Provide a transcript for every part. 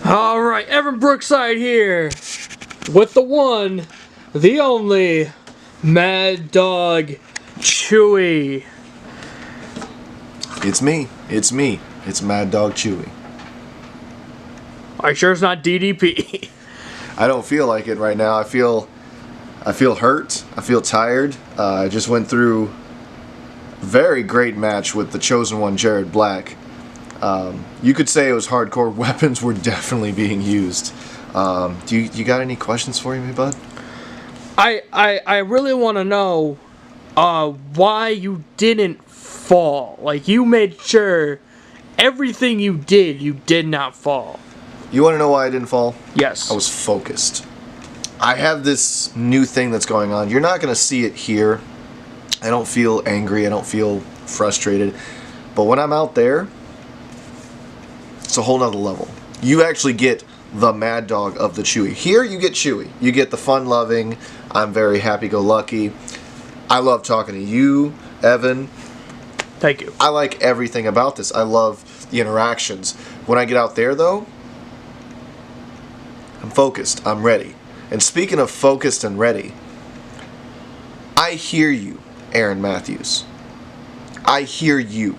Alright, Evan Brookside here with the one, the only, Mad Dog Chewy. It's me. It's Mad Dog Chewy. Are you sure it's not DDP? I don't feel like it right now. I feel hurt. I feel tired. I just went through a very great match with the Chosen One, Jared Black. You could say it was hardcore. Weapons were definitely being used. Do you got any questions for me, bud? I really want to know why you didn't fall. Like, you made sure everything you did not fall. You want to know why I didn't fall? Yes. I was focused. I have this new thing that's going on. You're not going to see it here. I don't feel angry. I don't feel frustrated. But when I'm out there, it's a whole nother level. You actually get the Mad Dog of the Chewy. Here you get Chewy. You get the fun-loving, I'm very happy-go-lucky. I love talking to you, Evan. Thank you. I like everything about this. I love the interactions. When I get out there, though, I'm focused. I'm ready. And speaking of focused and ready, I hear you, Aaron Matthews. I hear you.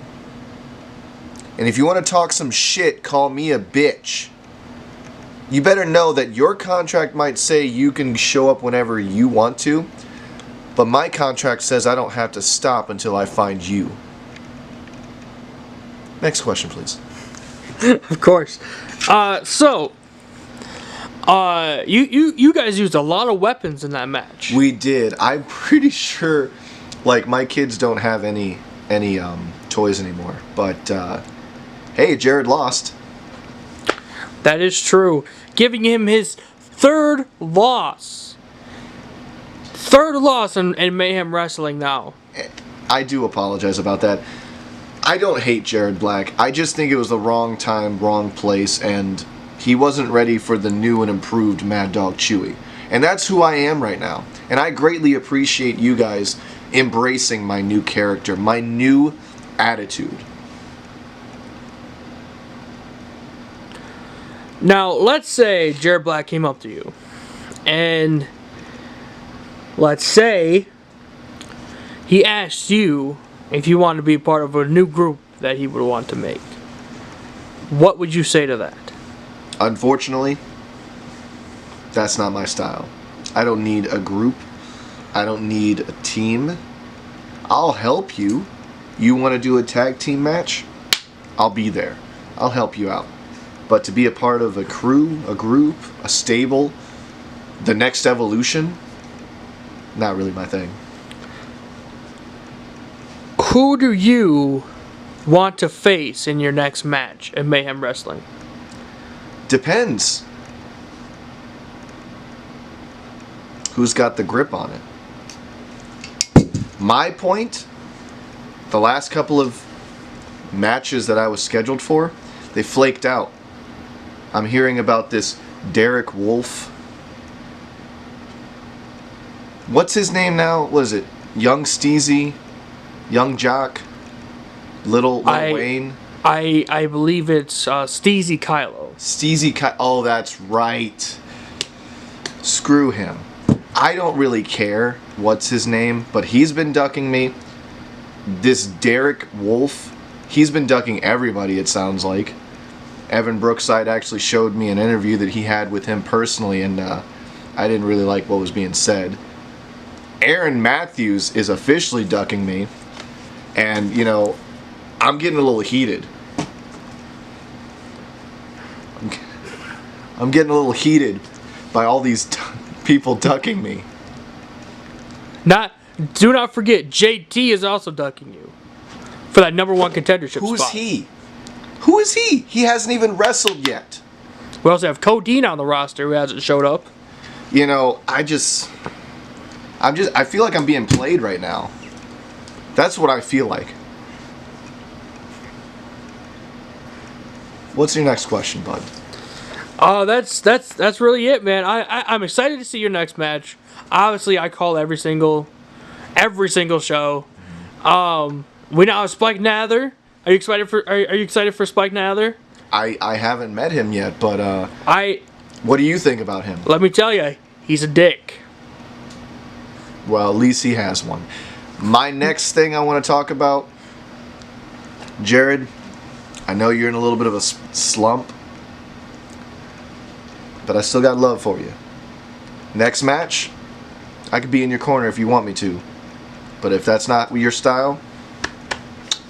And if you want to talk some shit, call me a bitch. You better know that your contract might say you can show up whenever you want to, but my contract says I don't have to stop until I find you. Next question, please. Of course. You guys used a lot of weapons in that match. We did. I'm pretty sure, like, my kids don't have any toys anymore. But hey, Jared lost. That is true. Giving him his third loss. Third loss in Mayhem Wrestling now. I do apologize about that. I don't hate Jared Black. I just think it was the wrong time, wrong place, and he wasn't ready for the new and improved Mad Dog Chewy. And that's who I am right now. And I greatly appreciate you guys embracing my new character, my new attitude. Now, let's say Jared Black came up to you, and let's say he asked you if you wanted to be part of a new group that he would want to make. What would you say to that? Unfortunately, that's not my style. I don't need a group. I don't need a team. I'll help you. You want to do a tag team match? I'll be there. I'll help you out. But to be a part of a crew, a group, a stable, the next evolution, not really my thing. Who do you want to face in your next match in Mayhem Wrestling? Depends. Who's got the grip on it? My point, the last couple of matches that I was scheduled for, they flaked out. I'm hearing about this Derek Wolf. What's his name now? What is it? Young Steezy? Young Jock? Little Wayne? I believe it's Steezy Kylo. Steezy Kylo. Oh, that's right. Screw him. I don't really care what's his name, but he's been ducking me. This Derek Wolf, he's been ducking everybody, it sounds like. Evan Brookside actually showed me an interview that he had with him personally, and I didn't really like what was being said. Aaron Matthews is officially ducking me, and, you know, I'm getting a little heated. I'm getting a little heated by all these people ducking me. Do not forget, JT is also ducking you for that number one contendership spot. Who's he? Who is he? He hasn't even wrestled yet. We also have Codeine on the roster who hasn't showed up. You know, I feel like I'm being played right now. That's what I feel like. What's your next question, bud? That's really it, man. I'm excited to see your next match. Obviously, I call every single show. We now have Spike Nather. Are you excited for Spike Nather? I haven't met him yet, but I what do you think about him? let me tell you, he's a dick. Well, at least he has one. My next thing I want to talk about, Jared, I know you're in a little bit of a slump, but I still got love for you. Next match, I could be in your corner if you want me to. But if that's not your style,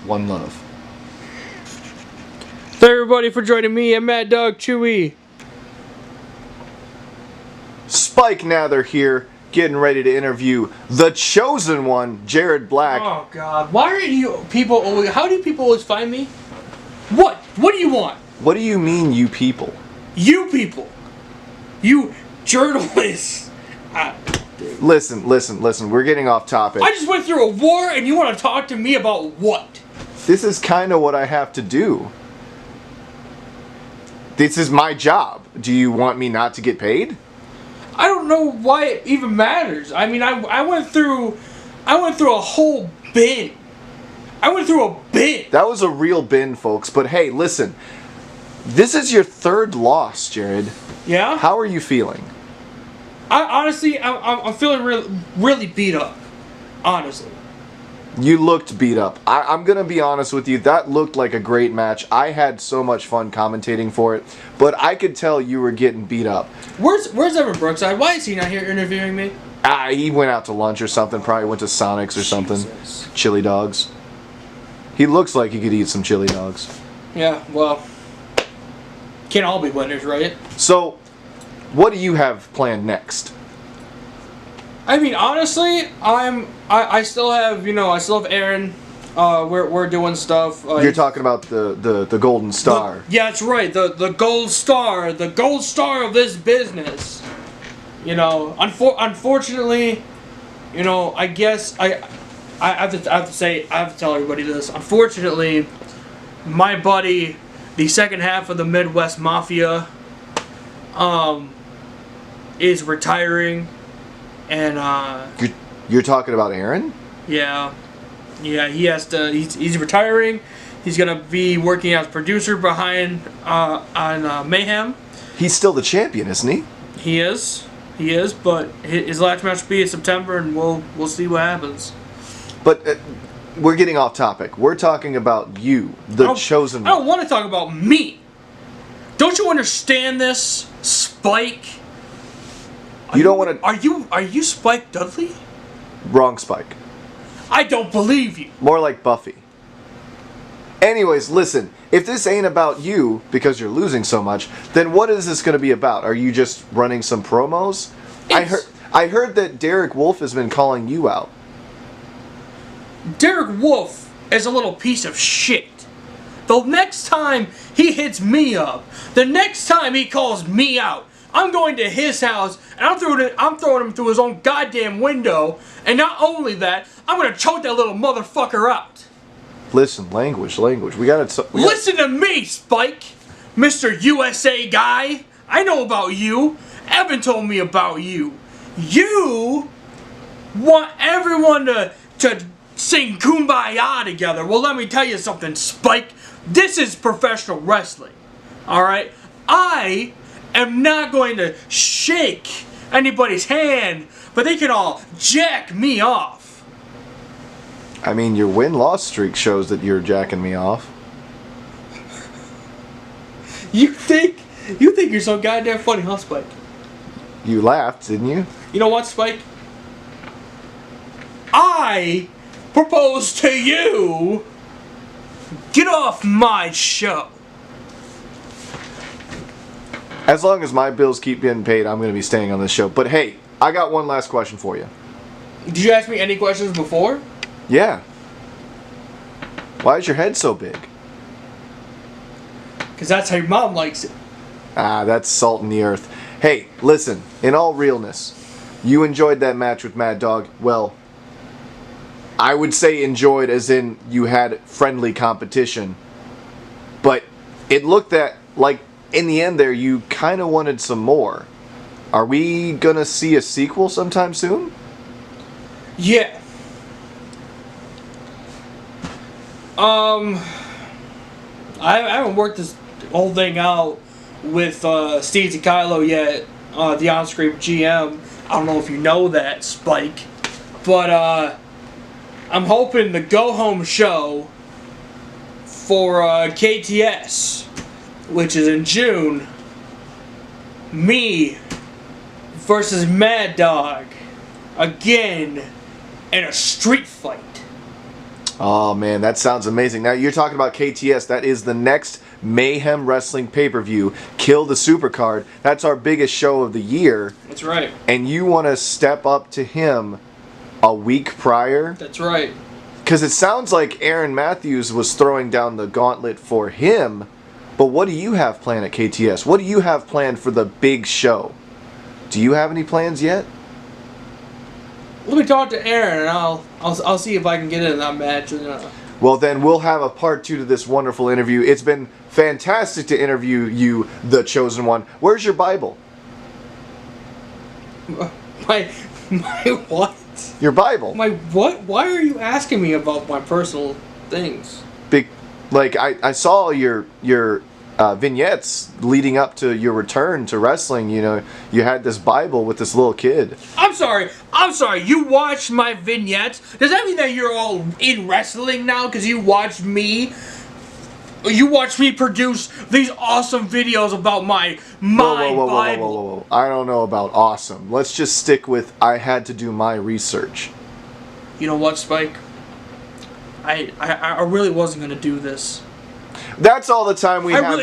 one love. Thank everybody for joining me and Mad Dog Chewy. Spike Nather here, getting ready to interview the chosen one, Jared Black. Oh God, why are you people always? How do people always find me? What? What do you want? What do you mean, you people? You people, you journalists. Listen. We're getting off topic. I just went through a war, and you want to talk to me about what? This is kind of what I have to do. This is my job. Do you want me not to get paid? I don't know why it even matters. I mean, I went through a whole bin. I went through a bin. That was a real bin, folks. But hey, listen. This is your third loss, Jared. Yeah? How are you feeling? Honestly, I'm feeling really beat up. Honestly. You looked beat up. I'm going to be honest with you. That looked like a great match. I had so much fun commentating for it. But I could tell you were getting beat up. Where's Evan Brookside? Why is he not here interviewing me? He went out to lunch or something. Probably went to Sonic's or something. Jesus. Chili dogs. He looks like he could eat some chili dogs. Yeah, well, can't all be winners, right? So, what do you have planned next? I mean, honestly, I still have Aaron. We're doing stuff. You're talking about the Golden Star. Yeah, that's right. The gold star of this business. You know, unfortunately, you know, I guess I have to tell everybody this. Unfortunately, my buddy, the second half of the Midwest Mafia, is retiring, and You're talking about Aaron? yeah, he has to. He's retiring. He's gonna be working as producer behind on Mayhem. He's still the champion, isn't he? He is, but his last match will be in September, and we'll see what happens. But we're getting off topic. We're talking about you, the chosen I one. don't want to talk about me. Don't you understand this, Spike? You don't want to... Are you Spike Dudley? Wrong Spike. I don't believe you. More like Buffy. Anyways, listen. If this ain't about you, because you're losing so much, then what is this going to be about? Are you just running some promos? I heard that Derek Wolf has been calling you out. Derek Wolf is a little piece of shit. The next time he hits me up, the next time he calls me out, I'm going to his house and I'm throwing him through his own goddamn window. And not only that, I'm gonna choke that little motherfucker out. Listen, language. Listen to me, Spike, Mr. USA guy. I know about you. Evan told me about you. You want everyone to sing Kumbaya together. Well, let me tell you something, Spike. This is professional wrestling. Alright? I am not going to shake anybody's hand, but they can all jack me off. I mean, your win-loss streak shows that you're jacking me off. You think you're so goddamn funny, huh, Spike? You laughed, didn't you? You know what, Spike? I propose to you, get off my show. As long as my bills keep getting paid, I'm going to be staying on this show. But hey, I got one last question for you. Did you ask me any questions before? Yeah. Why is your head so big? Because that's how your mom likes it. That's salt in the earth. Hey, listen, in all realness, you enjoyed that match with Mad Dog. Well, I would say enjoyed as in you had friendly competition. But it looked like in the end there you kind of wanted some more. Are we going to see a sequel sometime soon? Yeah. I haven't worked thing out with Steve DiCarlo yet, the on-screen GM. I don't know if you know that, Spike. But I'm hoping the go-home show for KTS, which is in June, me versus Mad Dog, again, in a street fight. Oh man, that sounds amazing. Now you're talking about KTS. That is the next Mayhem Wrestling pay-per-view. Kill the Supercard. That's our biggest show of the year. That's right. And you want to step up to him a week prior? That's right. Because it sounds like Aaron Matthews was throwing down the gauntlet for him. But what do you have planned at KTS? What do you have planned for the big show? Do you have any plans yet? Let me talk to Aaron, and I'll see if I can get in that match. Well, then we'll have a part 2 to this wonderful interview. It's been fantastic to interview you, the chosen one. Where's your Bible? My what? Your Bible. My what? Why are you asking me about my personal things? I saw your vignettes leading up to your return to wrestling. You know, you had this Bible with this little kid. I'm sorry. You watched my vignettes? Does that mean that you're all in wrestling now? Because you watched me? You watched me produce these awesome videos about my Bible. Whoa. I don't know about awesome. Let's just stick with I had to do my research. You know what, Spike? I really wasn't going to do this. That's all the time we have.